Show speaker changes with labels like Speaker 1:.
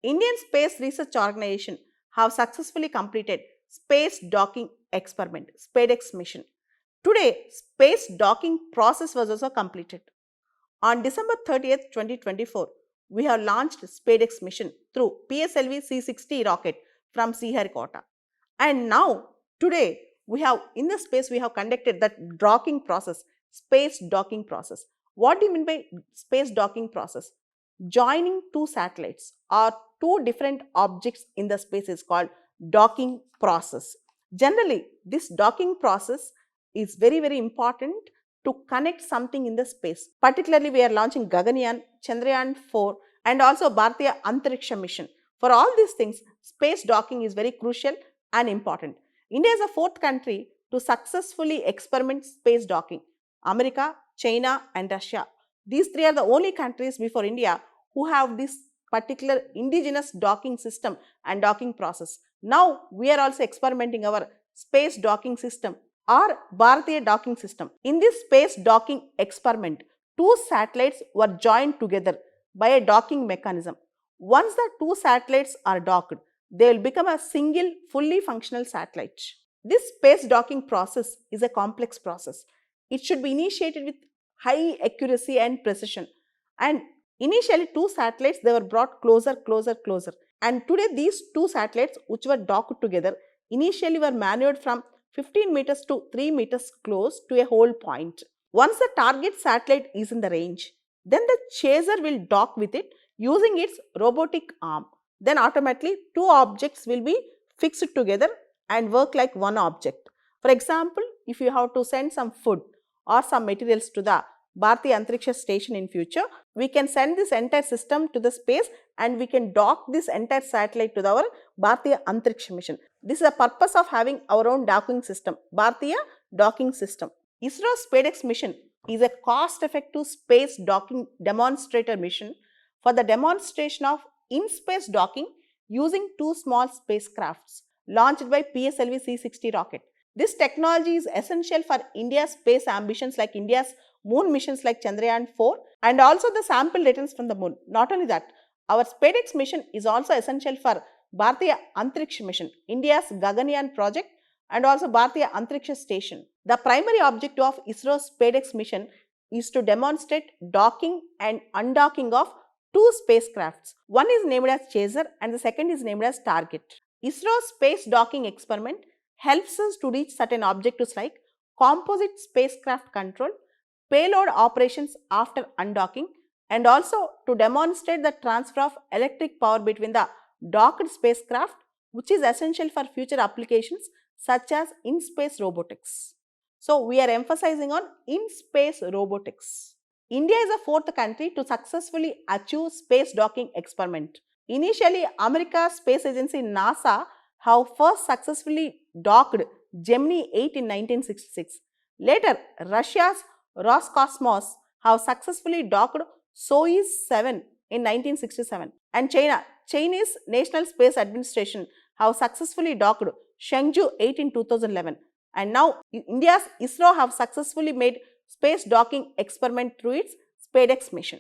Speaker 1: Indian Space Research Organization have successfully completed space docking experiment, SpaceX mission. Today, space docking process was also completed. On December 30th, 2024, we have launched SpaceX mission through PSLV C-60 rocket from Sriharikota. And now, today, in the space, we have conducted that docking process, space docking process. What do you mean by space docking process? Joining two satellites or two different objects in the space is called docking process. Generally, this docking process is very important to connect something in the space. Particularly, we are launching Gaganyaan, Chandrayaan 4 and also Bharatiya Antariksha mission. For all these things, space docking is very crucial and important. India is the fourth country to successfully experiment space docking. America, China and Russia. These three are the only countries before India who have this particular indigenous docking system and docking process. Now, we are also experimenting our space docking system or Bharatiya docking system. In this space docking experiment, two satellites were joined together by a docking mechanism. Once the two satellites are docked, they will become a single fully functional satellite. This space docking process is a complex process. It should be initiated with high accuracy and precision. And initially, two satellites they were brought closer. And today, these two satellites which were docked together initially were maneuvered from 15 meters to 3 meters close to a hold point. Once the target satellite is in the range, then the chaser will dock with it using its robotic arm. Then automatically two objects will be fixed together and work like one object. For example, if you have to send some food or some materials to the Bharatiya Antariksha station in future, we can send this entire system to the space and we can dock this entire satellite to our Bharatiya Antariksha mission. This is the purpose of having our own docking system, Bharatiya docking system. ISRO SpaceX mission is a cost-effective space docking demonstrator mission for the demonstration of in-space docking using two small spacecrafts launched by PSLV C-60 rocket. This technology is essential for India's space ambitions like India's moon missions like Chandrayaan 4 and also the sample returns from the moon. Not only that, our SpaceX mission is also essential for Bharatiya Antariksha mission, India's Gaganyaan project and also Bharatiya Antariksha station. The primary objective of ISRO's SpaceX mission is to demonstrate docking and undocking of two spacecrafts. One is named as Chaser and the second is named as Target. ISRO's space docking experiment helps us to reach certain objectives like composite spacecraft control, payload operations after undocking and also to demonstrate the transfer of electric power between the docked spacecraft which is essential for future applications such as in-space robotics. So, we are emphasizing on in-space robotics. India is the fourth country to successfully achieve space docking experiment. Initially, America's space agency NASA have first successfully docked Gemini 8 in 1966. Later, Russia's Roscosmos have successfully docked Soyuz 7 in 1967 and Chinese National Space Administration have successfully docked Shenzhou 8 in 2011 and now India's ISRO have successfully made space docking experiment through its SpaceX mission.